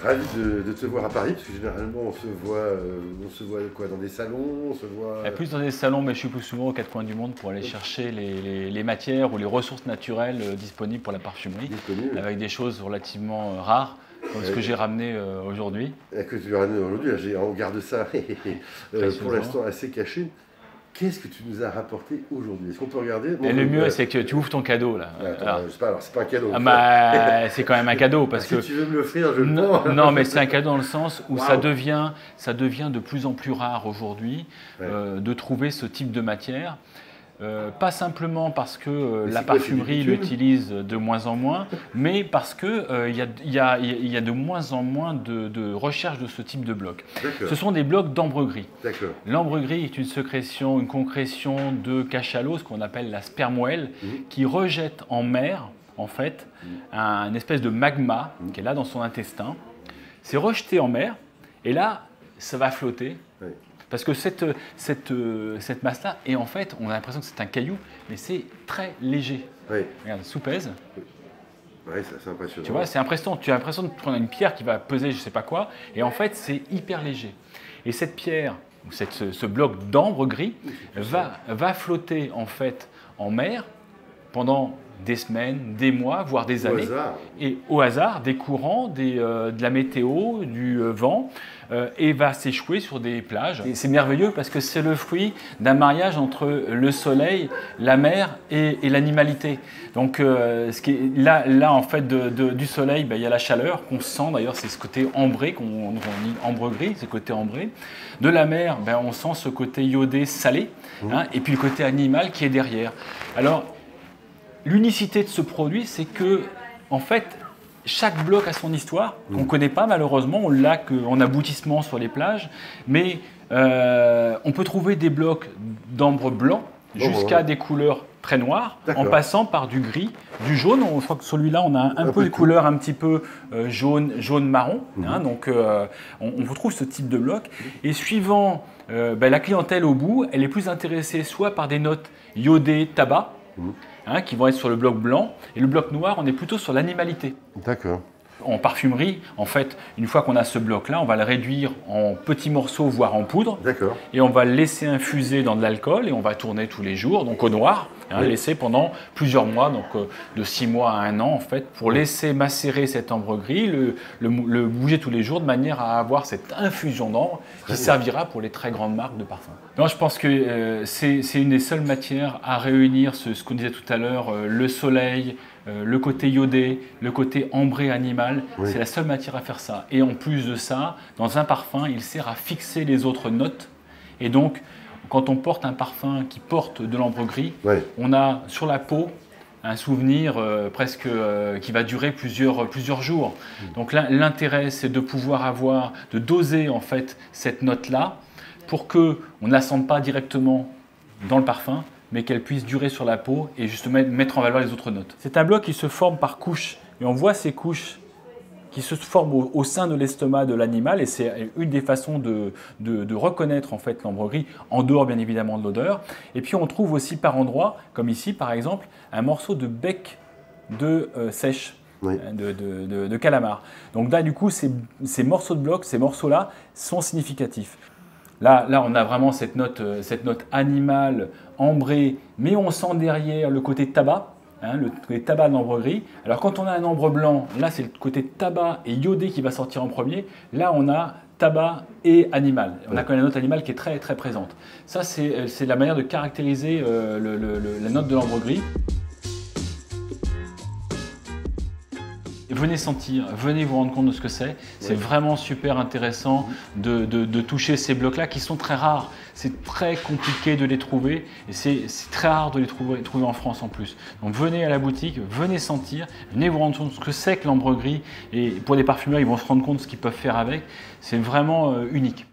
ravi de te voir à Paris, parce que généralement on se voit quoi, dans des salons, on se voit... Plus dans des salons, mais je suis plus souvent aux quatre coins du monde pour aller chercher les matières ou les ressources naturelles disponibles pour la parfumerie, avec des choses relativement rares, comme ce que j'ai ramené aujourd'hui. Que tu as ramené aujourd'hui, on garde ça pour l'instant assez caché. Qu'est-ce que tu nous as rapporté aujourd'hui? Est-ce qu'on peut regarder? Et le mieux, c'est que tu ouvres ton cadeau là. C'est pas un cadeau. C'est quand même un cadeau parce que. Si tu veux me l'offrir, je le prends. Non, mais c'est un cadeau dans le sens où ça devient de plus en plus rare aujourd'hui de trouver ce type de matière. Pas simplement parce que la parfumerie l'utilise de moins en moins, mais parce qu'il y a de moins en moins de recherche de ce type de blocs. Ce sont des blocs d'ambre gris. L'ambre gris est une concrétion de cachalot, ce qu'on appelle la spermoelle, qui rejette en mer, en fait, une espèce de magma qui est là dans son intestin. C'est rejeté en mer, et là, ça va flotter. Parce que cette masse-là, et en fait, on a l'impression que c'est un caillou, mais c'est très léger. Regarde, soupèse. Oui, c'est impressionnant. Tu vois, c'est impressionnant. Tu as l'impression de prendre une pierre qui va peser je ne sais pas quoi, et en fait, c'est hyper léger. Et cette pierre, ou ce bloc d'ambre gris, va flotter en fait en mer pendant des semaines, des mois, voire des années. Et au hasard, des courants, de la météo, du vent, et va s'échouer sur des plages. C'est merveilleux parce que c'est le fruit d'un mariage entre le soleil, la mer et l'animalité. Donc là en fait du soleil, il y a la chaleur qu'on sent, d'ailleurs c'est ce côté ambré, qu'on dit ambre gris, c'est le côté ambré. De la mer, on sent ce côté iodé salé, et puis le côté animal qui est derrière. Alors, l'unicité de ce produit, c'est que, en fait, chaque bloc a son histoire, qu'on ne connaît pas malheureusement, on l'a qu'en aboutissement sur les plages, mais on peut trouver des blocs d'ambre blanc jusqu'à des couleurs très noires, en passant par du gris, du jaune. Je crois que celui-là, on a un peu de couleur un petit peu jaune-marron, donc on retrouve ce type de bloc. Et suivant la clientèle au bout, elle est plus intéressée soit par des notes iodées, tabac, qui vont être sur le bloc blanc, et le bloc noir, on est plutôt sur l'animalité. D'accord. En parfumerie, en fait, une fois qu'on a ce bloc-là, on va le réduire en petits morceaux, voire en poudre, et on va le laisser infuser dans de l'alcool, et on va tourner tous les jours, donc au noir, laisser pendant plusieurs mois, donc de 6 mois à 1 an, en fait, pour laisser macérer cet ambre gris, le bouger tous les jours, de manière à avoir cette infusion d'ambre qui servira pour les très grandes marques de parfums. Non, je pense que c'est une des seules matières à réunir ce qu'on disait tout à l'heure, le soleil, le côté iodé, le côté ambré animal, c'est la seule matière à faire ça. Et en plus de ça, dans un parfum, il sert à fixer les autres notes. Et donc, quand on porte un parfum qui porte de l'ambre gris, on a sur la peau un souvenir qui va durer plusieurs jours. Donc l'intérêt, c'est de pouvoir de doser en fait cette note-là pour qu'on ne la sente pas directement dans le parfum, mais qu'elle puisse durer sur la peau et justement mettre en valeur les autres notes. C'est un bloc qui se forme par couches, et on voit ces couches qui se forment au sein de l'estomac de l'animal, et c'est une des façons de reconnaître en fait l'ambre gris, en dehors bien évidemment de l'odeur. Et puis on trouve aussi par endroits, comme ici par exemple, un morceau de bec de sèche. De calamar. Donc là, du coup, ces morceaux de bloc, ces morceaux-là sont significatifs. Là, on a vraiment cette note animale, ambrée, mais on sent derrière le côté tabac, le côté tabac d'ambre gris. Alors quand on a un ambre blanc, là c'est le côté tabac et iodé qui va sortir en premier. Là, on a tabac et animal. On a quand même la note animale qui est très, très présente. Ça, c'est la manière de caractériser la note de l'ambre gris. Venez sentir, venez vous rendre compte de ce que c'est. C'est vraiment super intéressant de toucher ces blocs-là qui sont très rares. C'est très compliqué de les trouver et c'est très rare de les trouver en France en plus. Donc venez à la boutique, venez sentir, venez vous rendre compte de ce que c'est que l'ambre gris. Et pour les parfumeurs, ils vont se rendre compte de ce qu'ils peuvent faire avec. C'est vraiment unique.